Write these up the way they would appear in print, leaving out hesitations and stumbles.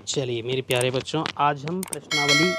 चलिए मेरे प्यारे बच्चों, आज हम प्रश्नावली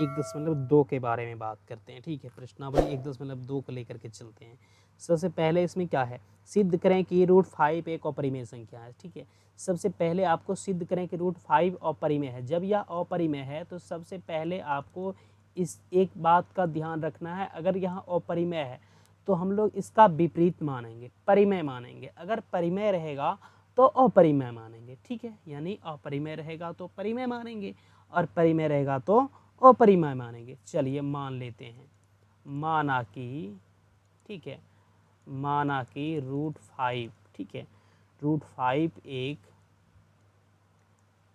1.2 के बारे में बात करते हैं। ठीक है, प्रश्नावली 1.2 को लेकर के चलते हैं। सबसे पहले इसमें क्या है, सिद्ध करें कि √5 एक अपरिमेय संख्या है। ठीक है, सबसे पहले आपको सिद्ध करें कि √5 अपरिमेय है। जब यह अपरिमेय है तो सबसे पहले आपको इस एक बात का ध्यान रखना है, अगर यहाँ अपरिमेय है तो हम लोग इसका विपरीत मानेंगे, परिमेय मानेंगे। अगर परिमेय रहेगा तो अपरिमेय मानेंगे। ठीक है, यानी अपरिमेय रहेगा तो परिमेय मानेंगे और परिमेय रहेगा तो अपरिमेय मानेंगे। चलिए मान लेते हैं, माना कि, ठीक है, माना कि √5, ठीक है, √5 एक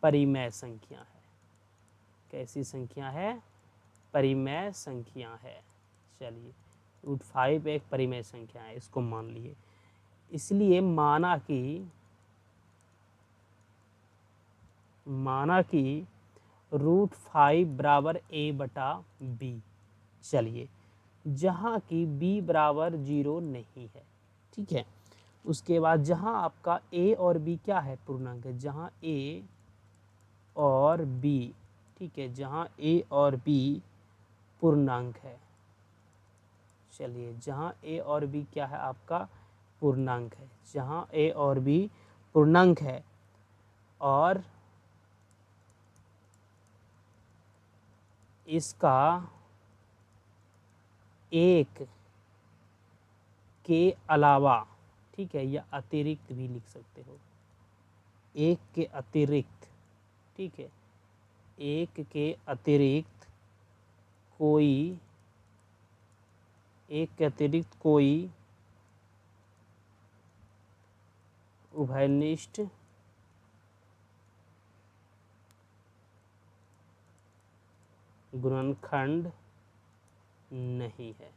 परिमेय संख्या है। कैसी संख्या है? परिमेय संख्या है। चलिए √5 एक परिमेय संख्या है, इसको मान लिए। इसलिए माना कि √5 बराबर a/b। चलिए, जहाँ की b बराबर 0 नहीं है। ठीक है, उसके बाद जहाँ आपका a और b क्या है? पूर्णांक है। जहाँ a और b, ठीक है, जहाँ a और b पूर्णांक है। चलिए, जहाँ a और b क्या है? आपका पूर्णांक है। जहाँ a और b पूर्णांक है और इसका एक के अलावा, ठीक है, या अतिरिक्त भी लिख सकते हो, एक के अतिरिक्त, ठीक है, एक के अतिरिक्त कोई, एक के अतिरिक्त कोई उभयनिष्ठ गुणनखंड नहीं है।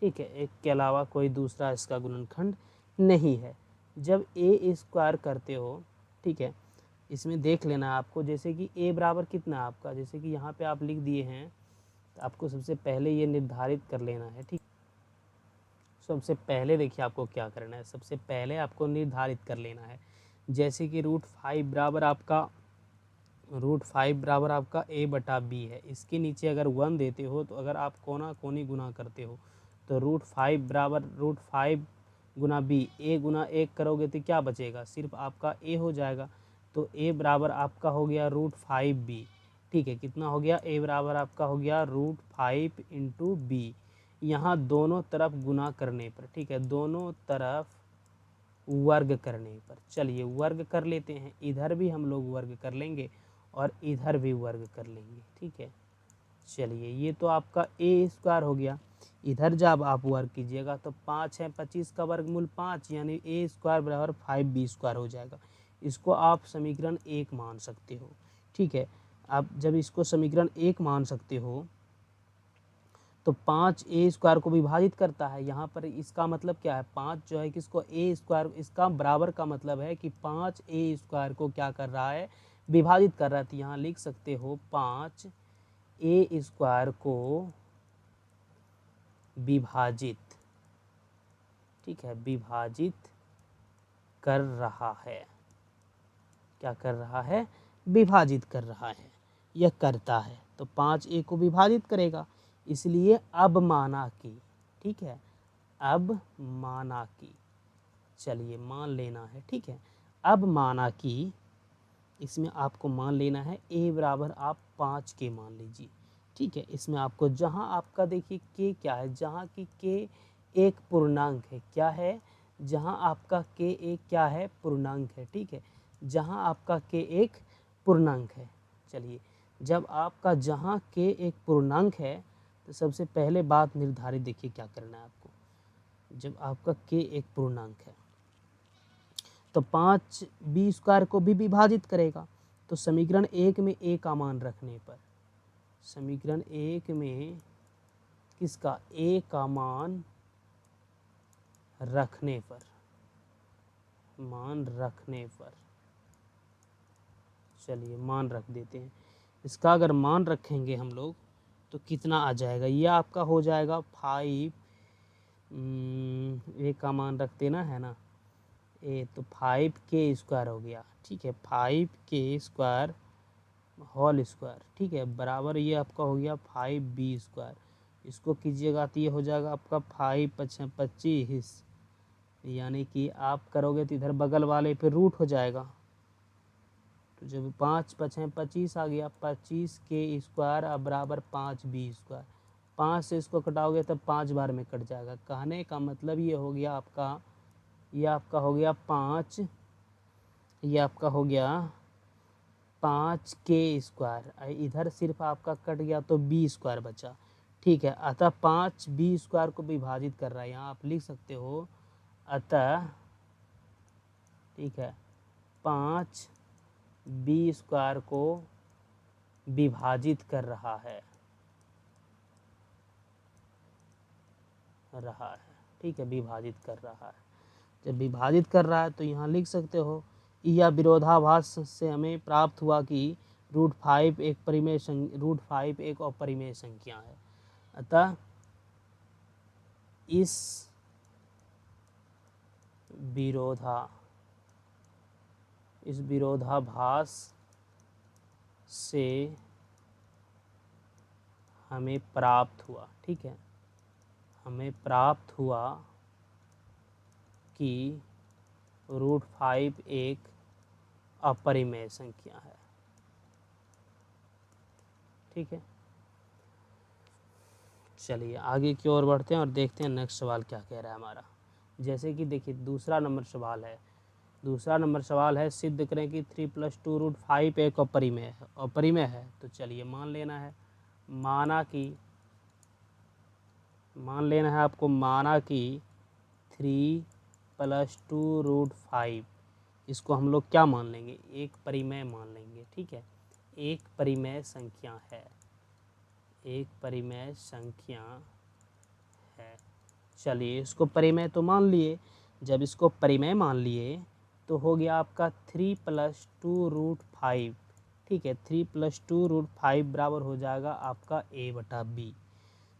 ठीक है, एक के अलावा कोई दूसरा इसका गुणनखंड नहीं है। जब a² करते हो, ठीक है, इसमें देख लेना आपको, जैसे कि a बराबर कितना आपका, जैसे कि यहाँ पे आप लिख दिए हैं, तो आपको सबसे पहले ये निर्धारित कर लेना है। ठीक, सबसे पहले देखिए आपको क्या करना है, सबसे पहले आपको निर्धारित कर लेना है। जैसे कि √5 बराबर आपका a/b है। इसके नीचे अगर 1 देते हो, तो अगर आप कोना कोनी गुना करते हो तो √5 बराबर √5 गुना b, a गुना 1 करोगे तो क्या बचेगा? सिर्फ आपका a हो जाएगा। तो a बराबर आपका हो गया √5b। ठीक है, कितना हो गया? a बराबर आपका हो गया √5 × b। यहाँ दोनों तरफ गुना करने पर, ठीक है, दोनों तरफ वर्ग करने पर, चलिए वर्ग कर लेते हैं। इधर भी हम लोग वर्ग कर लेंगे और इधर भी वर्ग कर लेंगे। ठीक है, चलिए ये तो आपका a² हो गया। इधर जब आप वर्ग कीजिएगा तो 5 है, 25 का वर्गमूल 5, यानी a² बराबर 5b² हो जाएगा। इसको आप समीकरण 1 मान सकते हो। ठीक है, आप जब इसको समीकरण 1 मान सकते हो तो 5 a² को विभाजित करता है। यहाँ पर इसका मतलब क्या है? 5 जो है किसको? a², इसका बराबर का मतलब है कि 5 a² को क्या कर रहा है? विभाजित कर रहा है। तो यहाँ लिख सकते हो 5 a² को विभाजित, ठीक है, विभाजित कर रहा है। क्या कर रहा है? विभाजित कर रहा है, यह करता है। तो 5a को विभाजित करेगा। इसलिए अब माना कि, ठीक है, अब माना कि, चलिए मान लेना है। ठीक है, अब माना कि, इसमें आपको मान लेना है a बराबर आप 5 के मान लीजिए। ठीक है, इसमें आपको जहां आपका देखिए k क्या है, जहां की k एक पूर्णांक है। क्या है? जहां आपका k एक क्या है? पूर्णांक है। ठीक है, जहां आपका k एक पूर्णांक है। चलिए, जब आपका जहां k एक पूर्णांक है तो सबसे पहले बात निर्धारित, देखिए क्या करना है आपको। जब आपका k एक पूर्णांक है तो 5 b² को भी विभाजित करेगा। तो समीकरण 1 में a का मान रखने पर, समीकरण 1 में किसका? a का मान रखने पर, मान रखने पर, चलिए मान रख देते हैं। इसका अगर मान रखेंगे हम लोग तो कितना आ जाएगा? यह आपका हो जाएगा 5, a का मान रख देना है ना, a, तो 5k² हो गया। ठीक है, 5k² होल स्क्वायर, ठीक है, बराबर ये आपका हो गया 5b²। इसको कीजिएगा तो ये हो जाएगा आपका 5 × 25, यानी कि आप करोगे तो इधर बगल वाले पे रूट हो जाएगा। तो जब 5 × 25 आ गया, 25k² अब बराबर 5b²। 5 से इसको कटाओगे तब 5 बार में कट जाएगा। कहने का मतलब ये हो गया आपका, ये आपका हो गया 5, ये आपका हो गया 5k²। इधर सिर्फ आपका कट गया तो b² बचा, ठीक है। अतः 5b² को विभाजित कर रहा है, यहाँ आप लिख सकते हो अतः, ठीक है, 5b² को विभाजित कर रहा है, ठीक है, विभाजित कर रहा है। जब विभाजित कर रहा है तो यहाँ लिख सकते हो, यह विरोधाभास से हमें प्राप्त हुआ कि √5 एक अपरिमेय संख्या है। अतः इस विरोधाभास से हमें प्राप्त हुआ, ठीक है, हमें प्राप्त हुआ कि √5 एक अपरिमेय संख्या है, ठीक है। चलिए आगे की ओर बढ़ते हैं और देखते हैं नेक्स्ट सवाल क्या कह रहा है हमारा। जैसे कि देखिए दूसरा नंबर सवाल है, सिद्ध करें कि 3 + 2 √5 एक अपरिमेय है। तो चलिए मान लेना है, माना कि 3 + 2 √5, इसको हम लोग क्या मान लेंगे, एक परिमेय मान लेंगे, ठीक है, एक परिमेय संख्या है, चलिए इसको परिमेय तो मान लिए। जब इसको परिमेय मान लिए तो हो गया आपका 3 + 2 √5, ठीक है, 3 + 2 √5 बराबर हो जाएगा आपका a/b।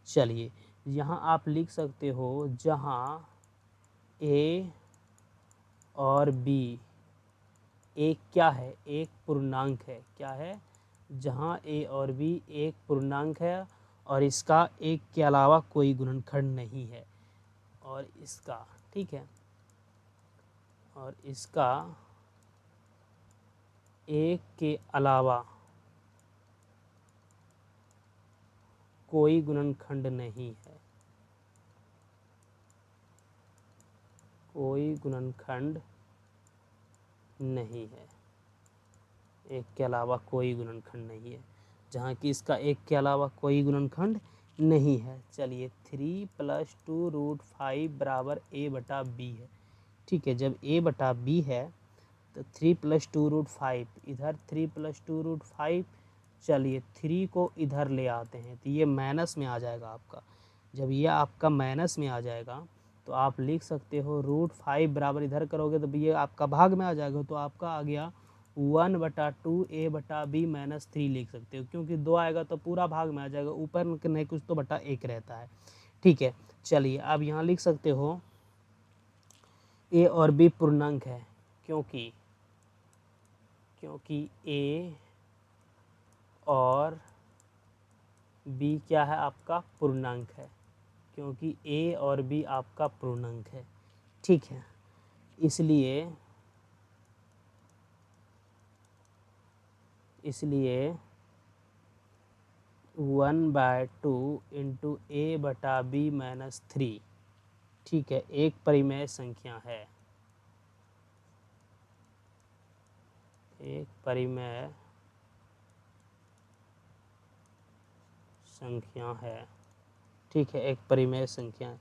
चलिए यहाँ आप लिख सकते हो, जहाँ a और b एक क्या है, एक पूर्णांक है, क्या है, जहाँ a और b एक पूर्णांक है और इसका एक के अलावा कोई गुणनखंड नहीं है, और इसका, ठीक है, और इसका एक के अलावा कोई गुणनखंड नहीं है, कोई गुणनखंड नहीं है, एक के अलावा कोई गुणनखंड नहीं है, जहाँ कि इसका एक के अलावा कोई गुणनखंड नहीं है। चलिए 3 + 2 √5 बराबर a/b है, ठीक है। जब a/b है तो 3 + 2 √5, इधर 3 + 2 √5, चलिए 3 को इधर ले आते हैं तो ये माइनस में आ जाएगा आपका। जब ये आपका माइनस में आ जाएगा तो आप लिख सकते हो √5 बराबर, इधर करोगे तो ये आपका भाग में आ जाएगा, तो आपका आ गया 1/2 a/b - 3 लिख सकते हो, क्योंकि 2 आएगा तो पूरा भाग में आ जाएगा, ऊपर नहीं कुछ तो बटा 1 रहता है, ठीक है। चलिए अब यहाँ लिख सकते हो a और b पूर्णांक है, क्योंकि a और b क्या है, आपका पूर्णांक है, क्योंकि a और b आपका पूर्णांक है, ठीक है। इसलिए 1/2 × a/b - 3, ठीक है, एक परिमेय संख्या है, एक परिमेय संख्या है, ठीक है, एक परिमेय संख्या है।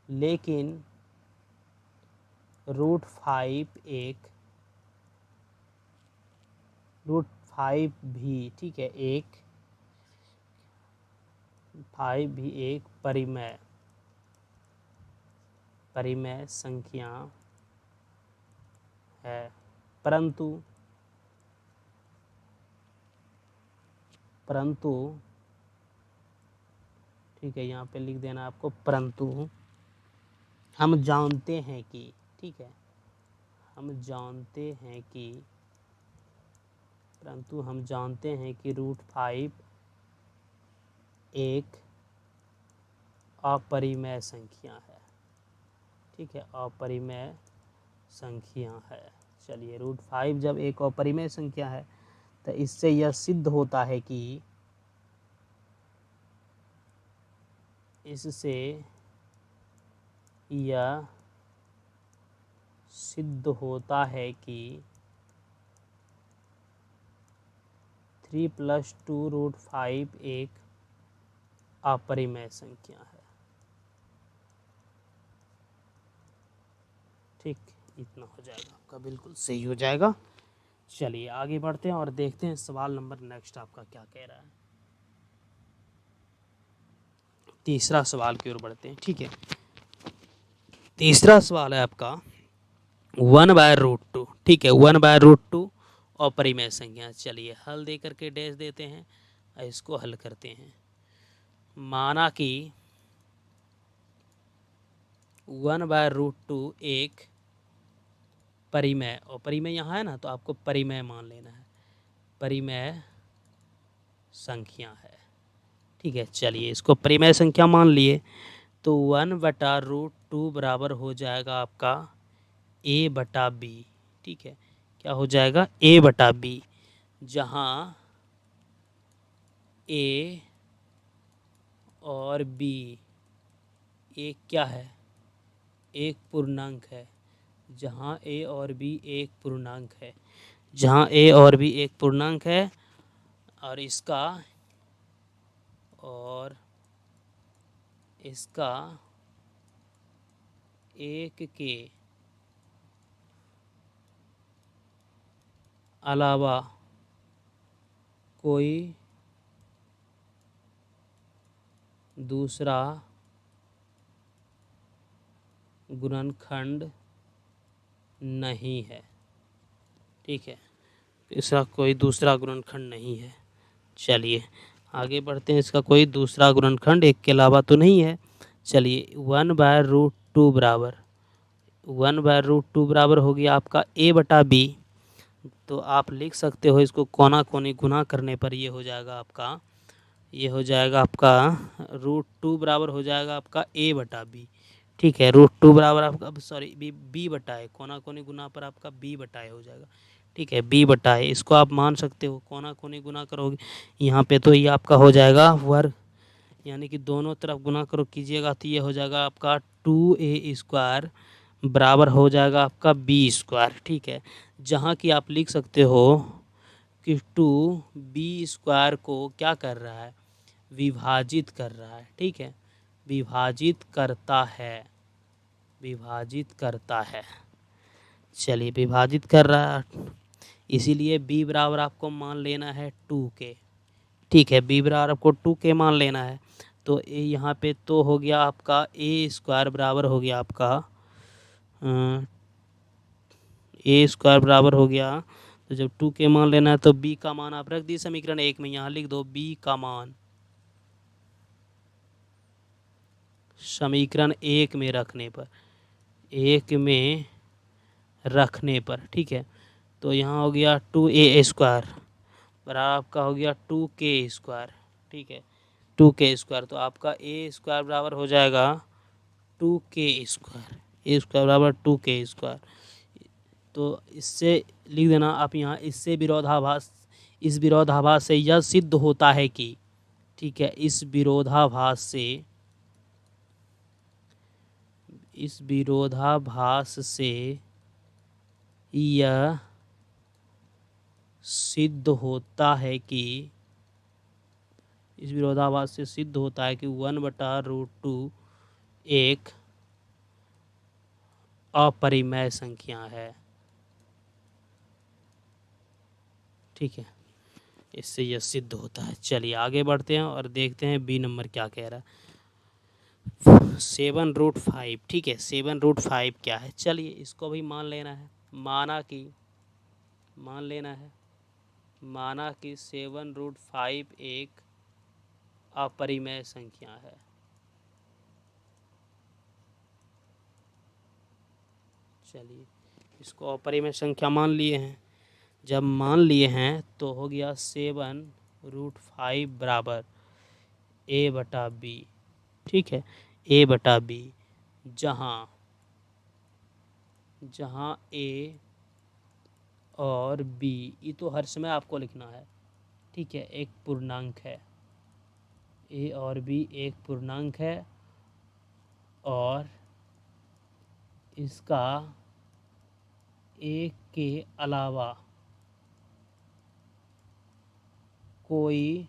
लेकिन √5 भी, ठीक है, 5 भी एक परिमेय संख्या है, परंतु ठीक है, यहाँ पे लिख देना आपको, परंतु हम जानते हैं कि, ठीक है, हम जानते हैं कि परंतु हम जानते हैं कि √5 एक अपरिमेय संख्या है। ठीक है, अपरिमेय संख्या है। चलिए, √5 जब एक अपरिमेय संख्या है तो इससे यह सिद्ध होता है कि इससे यह सिद्ध होता है कि 3 + 2 √5 एक अपरिमेय संख्या है। ठीक, इतना हो जाएगा आपका, बिल्कुल सही हो जाएगा। चलिए आगे बढ़ते हैं और देखते हैं सवाल नंबर नेक्स्ट आपका क्या कह रहा है। तीसरा सवाल की ओर बढ़ते हैं। ठीक है, तीसरा सवाल है आपका 1/√2। ठीक है, 1/√2 अपरिमेय संख्या। चलिए हल दे करके डैश देते हैं और इसको हल करते हैं। माना कि 1/√2 एक परिमेय, और परिमेय यहाँ है ना तो आपको परिमेय मान लेना है, परिमेय संख्या है। ठीक है, चलिए इसको परिमेय संख्या मान लिए तो 1/√2 बराबर हो जाएगा आपका a/b। ठीक है, क्या हो जाएगा, a/b, जहाँ a और b एक क्या है, एक पूर्णांक है। जहाँ a और b एक पूर्णांक है, जहाँ a और b एक पूर्णांक है और इसका एक के अलावा कोई दूसरा गुणनखंड नहीं है। ठीक है, इसका कोई दूसरा गुणनखंड नहीं है। चलिए आगे बढ़ते हैं, इसका कोई दूसरा गुणनखंड एक के अलावा तो नहीं है। चलिए 1/√2 बराबर हो गया आपका a/b। तो आप लिख सकते हो इसको कोना कोनी गुना करने पर ये हो जाएगा आपका, ये हो जाएगा आपका √2 बराबर हो जाएगा आपका a/b। ठीक है, √2 बराबर आपका, सॉरी b/a, कोना कोनी गुना पर आपका b/a हो जाएगा। ठीक है, b/a, इसको आप मान सकते हो, कोना कोनी गुना करोगे यहाँ पे तो ये आपका हो जाएगा वर्ग, यानी कि दोनों तरफ गुना करो कीजिएगा तो ये हो जाएगा आपका 2a² बराबर हो जाएगा आपका b²। ठीक है, जहाँ कि आप लिख सकते हो कि 2b² को क्या कर रहा है, विभाजित कर रहा है। ठीक है, विभाजित करता है, विभाजित करता है। चलिए विभाजित कर रहा है, इसीलिए b बराबर आपको मान लेना है 2 के। ठीक है, b बराबर आपको 2 के मान लेना है। तो यहाँ पे तो हो गया आपका a² बराबर हो गया आपका a² बराबर हो गया। तो जब 2 के मान लेना है तो b का मान आप रख दी समीकरण 1 में, यहाँ लिख दो b का मान समीकरण 1 में रखने पर, 1 में रखने पर। ठीक है, तो यहाँ हो गया 2a² बराबर आपका हो गया 2k²। ठीक है, 2k², तो आपका a² बराबर हो जाएगा 2k², a² बराबर 2k²। तो इससे लिख देना आप यहाँ, इससे विरोधाभास, इस विरोधाभास से यह सिद्ध होता है कि, ठीक है, इस विरोधाभास से यह सिद्ध होता है कि, इस विरोधाभास से सिद्ध होता है कि 1/√2 एक अपरिमेय संख्या है। ठीक है, इससे यह सिद्ध होता है। चलिए आगे बढ़ते हैं और देखते हैं बी नंबर क्या कह रहा है। 7√5। ठीक है, 7√5 क्या है, चलिए इसको भी मान लेना है। माना कि 7√5 एक अपरिमेय संख्या है। चलिए इसको अपरिमेय संख्या मान लिए हैं। जब मान लिए हैं तो हो गया 7√5 बराबर a/b। ठीक है, a/b, जहाँ a और b ये तो हर समय आपको लिखना है। ठीक है, एक पूर्णांक है, a और b एक पूर्णांक है और इसका एक के अलावा कोई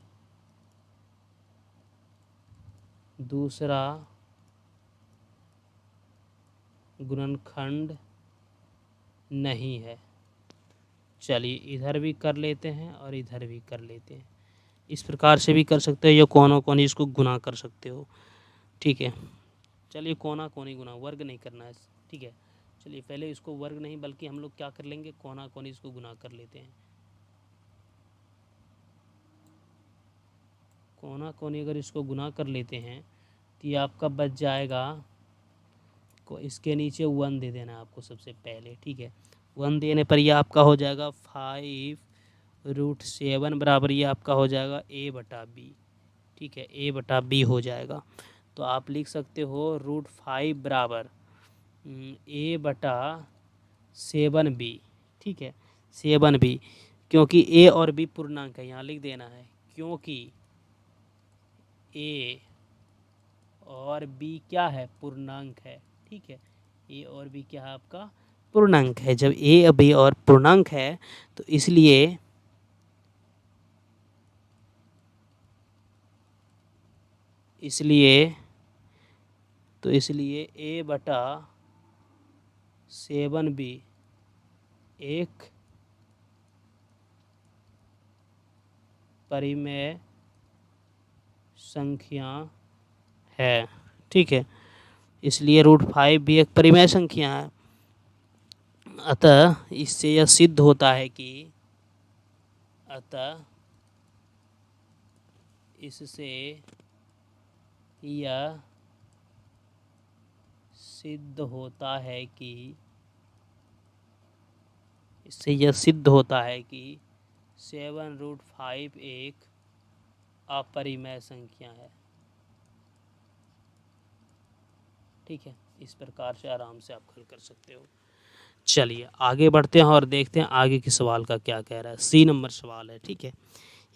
दूसरा गुणनखंड नहीं है। चलिए इधर भी कर लेते हैं और इधर भी कर लेते हैं। इस प्रकार से भी कर सकते हो, या कोना कोनी इसको गुना कर सकते हो। ठीक है, चलिए कोना कोनी गुना, वर्ग नहीं करना है। ठीक है, चलिए पहले इसको वर्ग नहीं बल्कि हम लोग क्या कर लेंगे, कोना कोनी इसको गुना कर लेते हैं। कोना कोनी अगर इसको गुना कर लेते हैं तो ये आपका बच जाएगा, को इसके नीचे 1 दे देना है आपको सबसे पहले। ठीक है, 1 देने पर ये आपका हो जाएगा 5√7 बराबर ये आपका हो जाएगा a/b। ठीक है, a/b हो जाएगा। तो आप लिख सकते हो √5 बराबर a/7b। ठीक है, 7b, क्योंकि a और b पूर्णांक है, यहाँ लिख देना है, क्योंकि a और b क्या है, पूर्णांक है। ठीक है, a और b क्या है आपका, पूर्णांक है। जब a b और पूर्णांक है तो इसलिए a/7b एक परिमेय संख्या है। ठीक है, इसलिए √5 भी एक परिमेय संख्या है। अतः इससे यह सिद्ध होता है कि इससे यह सिद्ध होता है कि 7√5 एक अपरिमेय संख्या है। ठीक है, इस प्रकार से आराम से आप हल कर सकते हो। चलिए आगे बढ़ते हैं और देखते हैं आगे के सवाल का क्या कह रहा है। सी नंबर सवाल है। ठीक है,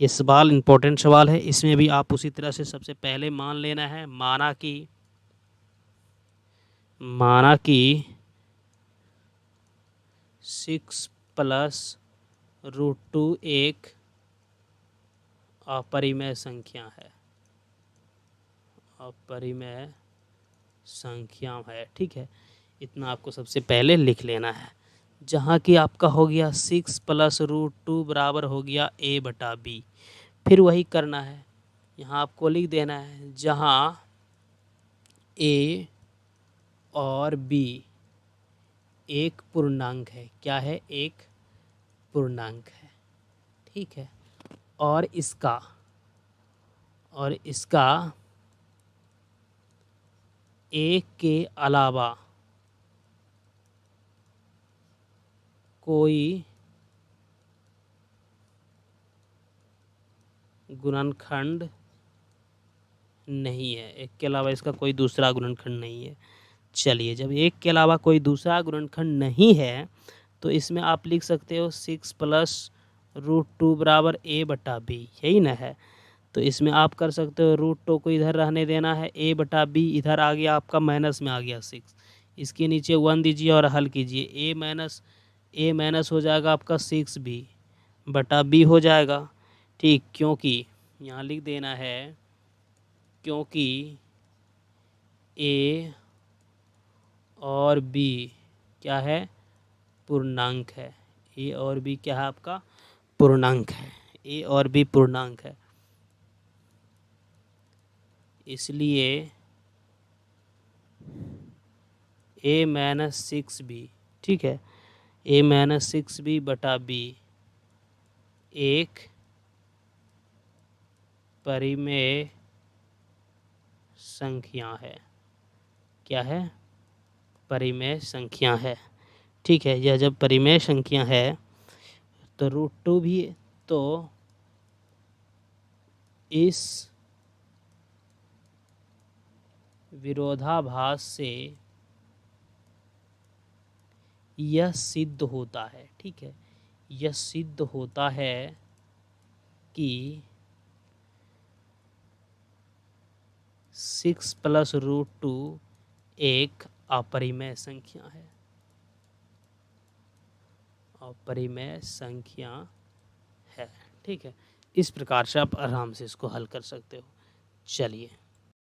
ये सवाल इम्पोर्टेंट सवाल है। इसमें भी आप उसी तरह से सबसे पहले मान लेना है, माना कि 6 + √2 एक अपरिमेय संख्या है। ठीक है, इतना आपको सबसे पहले लिख लेना है। जहाँ कि आपका हो गया 6 + √2 बराबर हो गया a/b। फिर वही करना है, यहाँ आपको लिख देना है, जहाँ a और b एक पूर्णांक है। क्या है, एक पूर्णांक है। ठीक है, और इसका एक के अलावा कोई गुणनखंड नहीं है। एक के अलावा इसका कोई दूसरा गुणनखंड नहीं है। चलिए, जब एक के अलावा कोई दूसरा गुणनखंड नहीं है तो इसमें आप लिख सकते हो 6 + √2 बराबर a/b, यही ना है। तो इसमें आप कर सकते हो √2 को इधर रहने देना है, a/b इधर आ गया आपका, माइनस में आ गया 6, इसके नीचे 1 दीजिए और हल कीजिए। a माइनस हो जाएगा आपका 6b/b हो जाएगा। ठीक, क्योंकि यहाँ लिख देना है, क्योंकि a और b क्या है, पूर्णांक है। a और b क्या है आपका, पूर्णांक है। a और b पूर्णांक है, इसलिए a-6b। ठीक है, a-6b/b एक परिमेय संख्या है। क्या है, परिमेय संख्या है। ठीक है। यह जब परिमेय संख्या है तो √2 भी, तो इस विरोधाभास से यह सिद्ध होता है, ठीक है, यह सिद्ध होता है कि 6 + √2 एक अपरिमेय संख्या है, अपरिमेय संख्या है, ठीक है। इस प्रकार से आप आराम से इसको हल कर सकते हो। चलिए।